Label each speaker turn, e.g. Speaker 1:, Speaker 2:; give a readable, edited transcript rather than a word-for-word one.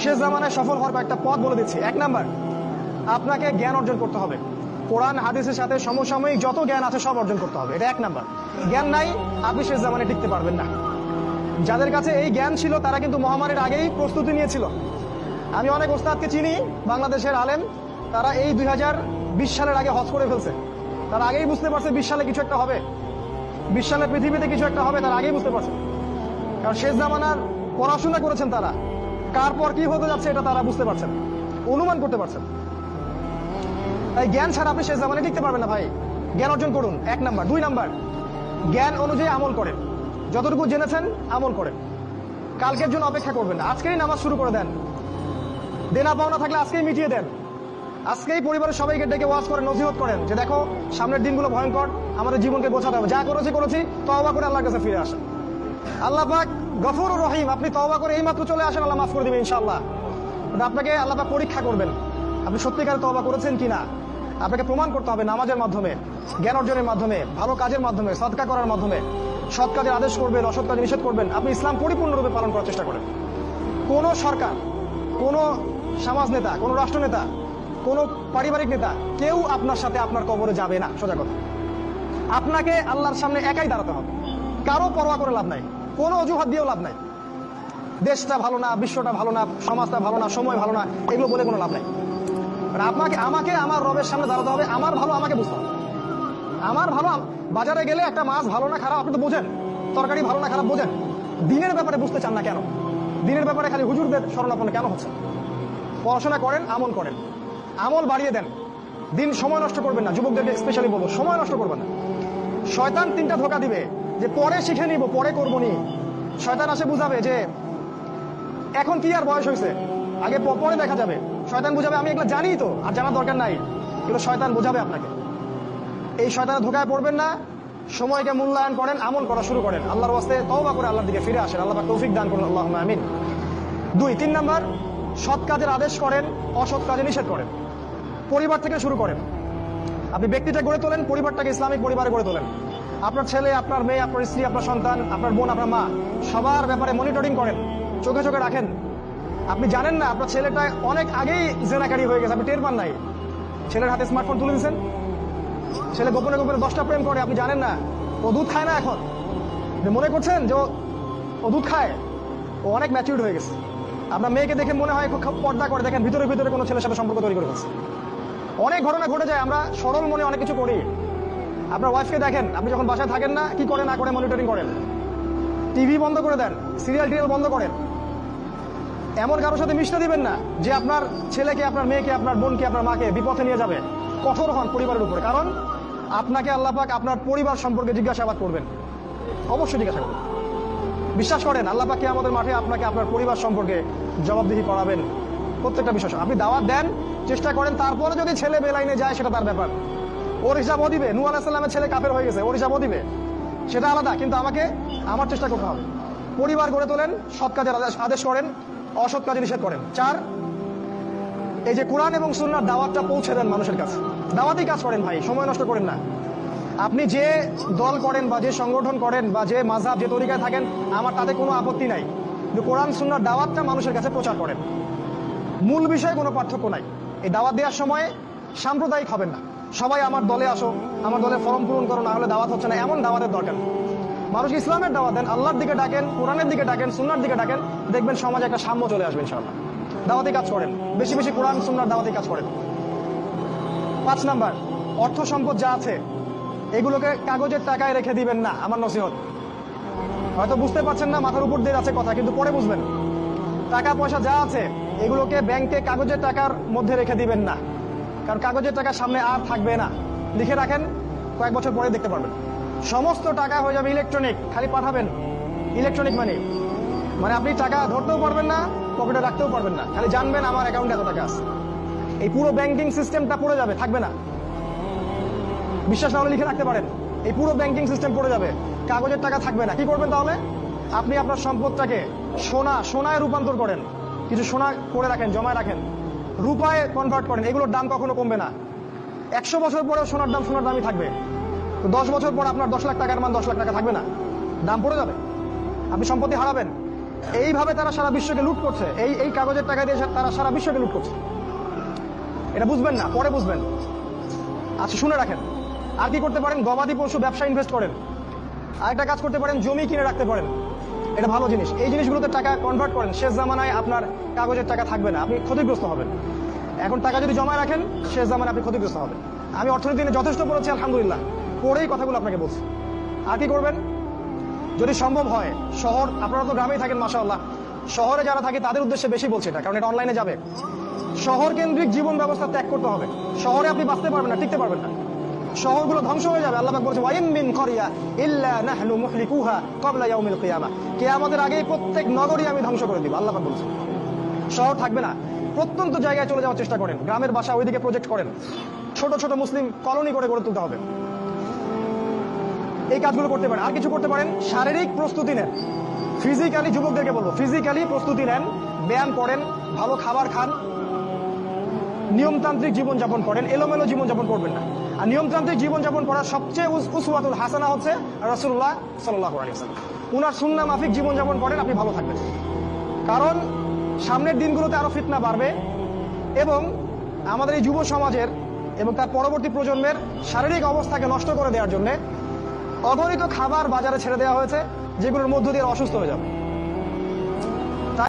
Speaker 1: শেষ জামানায় সফল হওয়ার কয়েকটা পথ বলে দিচ্ছি। 1 নাম্বার, আপনাকে জ্ঞান অর্জন করতে হবে। কোরআন হাদিসের সাথে সমসাময়িক যত জ্ঞান আছে সব অর্জন করতে হবে। এটা 1 নাম্বার। জ্ঞান নাই, আপনি শেষ জামানায় টিকতে পারবেন না। যাদের কাছে এই জ্ঞান ছিল তারা কিন্তু মহামারীর আগেই প্রস্তুতি নিয়েছিল। আমি অনেক ওস্তাদকে চিনি, বাংলাদেশের আলেম, তারা এই 2020 সালের আগে হজ করে ফেলছে। তারা আগেই বুঝতে পারছে 20 সালে কিছু একটা হবে, 20 সালে পৃথিবীতে কিছু একটা হবে, তারা আগেই বুঝতে পারছে। কারণ শেষ জামানার পড়াশোনা করেছেন তারা, কার পর কি হতে যাচ্ছে এটা তারা বুঝতে পারছেন, অনুমান করতে পারছেন। তাই জ্ঞান ছাড়া আপনি শেষ জামানায় টিকতে পারবেন না ভাই। জ্ঞান অর্জন করুন, 1 নাম্বার। 2 নাম্বার, জ্ঞান অনুযায়ী আমল করেন। যতটুকু জেনেছেন আমল করেন। কালকের জন্য অপেক্ষা করবেন না, আজকেই নামাজ শুরু করে দেন। দেনা পাওনা থাকলে আজকেই মিটিয়ে দেন। আজকেই পরিবারের সবাইকে ডেকে ওয়াজ করেন, নসিহত করেন যে দেখো সামনের দিনগুলো ভয়ঙ্কর, আমাদের জীবনকে গোছাতে হবে। যা করেছি তওবা করে আল্লাহর কাছে ফিরে আসেন। আল্লাহ পাক গফুরুর রহিম, আপনি তওবা করে এইমাত্র চলে আসেন, আল্লাহ মাফ করে দিবেন ইনশাআল্লাহ। আপনাকে আল্লাহ পাক পরীক্ষা করবেন আপনি সত্যিকারে তওবা করেছেন কিনা। আপনাকে প্রমাণ করতে হবে নামাজের মাধ্যমে, জ্ঞান অর্জনের মাধ্যমে, ভালো কাজের মাধ্যমে, সদকা করার মাধ্যমে। সৎ কাজের আদেশ করবেন, অসৎ কাজে নিষেধ করবেন। আপনি ইসলাম পরিপূর্ণরূপে পালন করার চেষ্টা করেন। কোন সরকার, কোন সমাজ নেতা, কোন রাষ্ট্র নেতা, কোন পারিবারিক নেতা কেউ আপনার সাথে আপনার কবরে যাবে না। সোজা কথা, আপনাকে আল্লাহর সামনে একাই দাঁড়াতে হবে। কারো পরোয়া করে লাভ নাই, কোনো অজুহাত দিয়েও লাভ নাই। দেশটা ভালো না, বিশ্বটা ভালো না, সমাজটা ভালো না, সময় ভালো না, এগুলো বলে কোনো লাভ নাই। আমাকে আমার রবের সামনে দাঁড়াতে হবে। আমার ভালো আমাকে বুঝতে হবে। আমার ভালো, বাজারে গেলে একটা মাছ ভালো না খারাপ আপনি তো বোঝেন, তরকারি ভালো না খারাপ বোঝেন। দিনের ব্যাপারে বুঝতে চান না কেন? দিনের ব্যাপারে খালি হুজুরদের শরণাপন্ন কেন হচ্ছে? পড়াশোনা করেন, আমল করেন, আমল বাড়িয়ে দেন। দিন সময় নষ্ট করবেন না। যুবকদেরকে স্পেশালি বলবো, সময় নষ্ট করবেন না। শয়তান 3টা ধোঁকা দিবে যে পরে শিখে নিব, পরে করবো নি। শয়তান আসে বুঝাবে যে এখন কি আর বয়স হয়েছে, আগে পরে দেখা যাবে। শয়তান বুঝাবে আমি এগুলো জানি তো, আর জানার দরকার নাই। এগুলো শয়তান বোঝাবে আপনাকে। এই শয়তানের ধোঁকায় পড়বেন না। সময়কে মূল্যায়ন করেন, আমল করা শুরু করেন। আল্লাহর ওয়াস্তে তওবা করে আল্লাহর দিকে ফিরে আসেন। আল্লাহ পাক তৌফিক দান করুন, আল্লাহুম্মা আমিন। 3 নাম্বার, সৎ কাজের আদেশ করেন, অসৎ কাজে নিষেধ করেন। পরিবার থেকে শুরু করেন। আপনি ব্যক্তিটা গড়ে তোলেন, পরিবারটাকে ইসলামিক পরিবারে গড়ে তোলেন। আপনার ছেলে, আপনার মেয়ে, আপনার স্ত্রী, আপনার সন্তান, আপনার বোন, আপনার মা, সবার ব্যাপারে মনিটরিং করেন, চোখে চোখে রাখেন। আপনি জানেন না আপনার ছেলেটা অনেক আগেই জেনাকারী হয়ে গেছে, আপনি টের পান নাই। ছেলের হাতে স্মার্টফোন তুলে দিচ্ছেন, ছেলে গোপনে গোপনে 10টা প্রেম করে, আপনি জানেন না। ও দুধ খায় না এখন, মনে করছেন যে ও দুধ খায়, ও অনেক ম্যাচিউরড হয়ে গেছে। আপনার মেয়েকে দেখে মনে হয় খুব পর্দা করে, দেখেন ভিতরে ভিতরে কোনো ছেলের সাথে সম্পর্ক তৈরি করে ফেলছে। অনেক ঘটনা ঘটে যায়, আমরা সরল মনে অনেক কিছু করি। আপনার ওয়াইফকে দেখেন, আপনি যখন বাসায় থাকেন না, কি করে না করে মনিটরিং করেন। টিভি বন্ধ করে দেন, সিরিয়াল টিরিয়াল বন্ধ করেন। এমন কারোর সাথে মিশতে দিবেন না যে আপনার ছেলেকে, আপনার মেয়েকে, আপনার বোনকে, আপনার মাকে বিপথে নিয়ে যাবে। কঠোর হন পরিবারের উপরে, কারণ আপনাকে আল্লাহ পাক আপনার পরিবার সম্পর্কে জিজ্ঞাসাবাদ করবেন, অবশ্যই জিজ্ঞাসা করবেন। বিশ্বাস করেন আল্লাহ পাক কিয়ামতের মাঠে আপনাকে আপনার পরিবার সম্পর্কে জবাবদিহি করাবেন প্রত্যেকটা বিষয়। আপনি দাওয়াত দেন, চেষ্টা করেন, তারপরে যদি ছেলে বেলাইনে যায় সেটা তার ব্যাপার, ওর হিসাবও দিবে। নূহ আলাইহিস সালামের ছেলে কাফের হয়ে গেছে, ওর হিসাবও দিবে, সেটা আলাদা। কিন্তু আমাকে আমার চেষ্টা করতে হবে। পরিবার গড়ে তোলেন, সৎ কাজের আদেশ করেন, অসৎ কাজে নিষেধ করেন। 4, এই যে কোরআন এবং সুন্নাহর দাওয়াতটা পৌঁছে দেন মানুষের কাছে। দাওয়াতেই কাজ করেন ভাই, সময় নষ্ট করেন না। আপনি যে দল করেন বা যে সংগঠন করেন বা যে মাযহাব, যে তরিকায় থাকেন, আমার তাতে কোনো আপত্তি নাই, কিন্তু কোরআন সুন্নাহর দাওয়াতটা মানুষের কাছে প্রচার করেন। মূল বিষয়ে কোনো পার্থক্য নাই। এই দাওয়াত দেওয়ার সময় সাম্প্রদায়িক হবেন না। সবাই আমার দলে আসো, আমার দলে ফর্ম পূরণ করো, না হলে দাওয়াত হচ্ছে না, এমন দাওয়াতের দরকার। মানুষ ইসলামের দাওয়াত দেন, আল্লাহর দিকে ডাকেন, কোরআনের দিকে ডাকেন, সুন্নাহর দিকে ডাকেন, দেখবেন সমাজে একটা সাম্য চলে আসবে ইনশাআল্লাহ। দাওয়াতি কাজ করেন, বেশি বেশি কোরআন সুন্নাহর দাওয়াতি কাজ করেন। 5 নাম্বার, অর্থ সম্পদ যা আছে এগুলোকে কাগজের টাকায় রেখে দিবেন না। আমার নসিহত, হয়তো বুঝতে পারছেন না, মাথার উপর দিয়ে আছে কথা, কিন্তু পরে বুঝবেন। টাকা পয়সা যা আছে এগুলোকে ব্যাংকে কাগজের টাকার মধ্যে রেখে দিবেন না, কারণ কাগজের টাকা সামনে আর থাকবে না। লিখে রাখেন, কয়েক বছর পরে দেখতে পারবেন। সমস্ত টাকা হয়ে যাবে ইলেকট্রনিক, খালি পাঠাবেন। ইলেকট্রনিক মানে আপনি টাকা ধরতেও পারবেন না, পকেটে রাখতেও পারবেন না, খালি জানবেন আমার অ্যাকাউন্টে এত টাকা আছে। এই পুরো ব্যাংকিং সিস্টেমটা পড়ে যাবে, থাকবে না। বিশ্বাস না হলে লিখে রাখতে পারেন, এই পুরো ব্যাংকিং সিস্টেম পড়ে যাবে, কাগজের টাকা থাকবে না। কি করবেন তাহলে? আপনি আপনার সম্পদটাকে সোনায় রূপান্তর করেন, কিছু সোনা করে রাখেন, জমায় রাখেন, রূপায় কনভার্ট করেন। এগুলোর দাম কখনো কমবে না। 100 বছর পরেও সোনার দামই থাকবে। তো 10 বছর পর আপনার 10 লাখ টাকার মান 10 লাখ টাকা থাকবে না, দাম পড়ে যাবে, আপনি সম্পত্তি হারাবেন। এইভাবে তারা সারা বিশ্বকে লুট করছে, এই কাগজের টাকা দিয়ে তারা সারা বিশ্বকে লুট করছে। এটা বুঝবেন না, পরে বুঝবেন। আচ্ছা শুনে রাখেন, আর কি করতে পারেন? গবাদি পশু ব্যবসা ইনভেস্ট করেন। আরেকটা কাজ করতে পারেন, জমি কিনে রাখতে পারেন। এটা ভালো জিনিস। এই জিনিসগুলোতে টাকা কনভার্ট করেন। শেষ জামানায় আপনার কাগজের টাকা থাকবে না, আপনি ক্ষতিগ্রস্ত হবেন। এখন টাকা যদি জমা রাখেন, শেষ জামানায় আপনি ক্ষতিগ্রস্ত হবেন। আমি অর্থনীতি নিয়ে যথেষ্ট পড়েছি আলহামদুলিল্লাহ, পড়েই কথাগুলো আপনাকে বলছি। আর কি করবেন? যদি সম্ভব হয়, শহর, আপনারা তো গ্রামেই থাকেন মাশাআল্লাহ, শহরে যারা থাকে তাদের উদ্দেশ্যে বেশি বলছি এটা, কারণ এটা অনলাইনে যাবে। শহর কেন্দ্রিক জীবন ব্যবস্থা ত্যাগ করতে হবে। শহরে আপনি বাঁচতে পারবেন না, টিকতে পারবেন না। শহরগুলো ধ্বংস হয়ে যাবে। আল্লাহ পাক বলেছে, ওয়াইম মিন ক্বরিয়া ইল্লা নাহনু মুহলিকুহা ক্বাবলা ইয়াউমিল কিয়ামাহ। কিয়ামতের আগেই প্রত্যেক নগরী আমি ধ্বংস করে দিব, আল্লাহ পাক বলেছে। শহর থাকবে না, প্রত্যন্ত জায়গায় চলে যাওয়ার চেষ্টা করেন। গ্রামের বাসা ওইদিকে প্রজেক্ট করেন, ছোট ছোট মুসলিম কলোনি করে গড়ে তুলতে হবে। এই কাজগুলো করতে পারেন। আর কিছু করতে পারেন, শারীরিক প্রস্তুতি নেন। ফিজিক্যালি, যুবকদেরকে বলবো, ফিজিক্যালি প্রস্তুতি নেন, ব্যায়াম করেন, ভালো খাবার খান, নিয়মতান্ত্রিক জীবনযাপন করেন, এলোমেলো জীবনযাপন করবেন না। আর নিয়মতান্ত্রিক জীবনযাপন করার সবচেয়ে উসওয়াতুল হাসানা হচ্ছে রাসূলুল্লাহ সাল্লাল্লাহু আলাইহি ওয়াসাল্লাম। উনার সুন্নাহ মাফিক জীবনযাপন করেন, আপনি ভালো থাকবেন। কারণ সামনের দিনগুলোতে আরো ফিতনা বাড়বে এবং আমাদের এই যুব সমাজের এবং তার পরবর্তী প্রজন্মের শারীরিক অবস্থাকে নষ্ট করে দেওয়ার জন্য অগণিত খাবার বাজারে ছেড়ে দেওয়া হয়েছে, যেগুলোর মধ্য দিয়ে অসুস্থ হয়ে যাবে।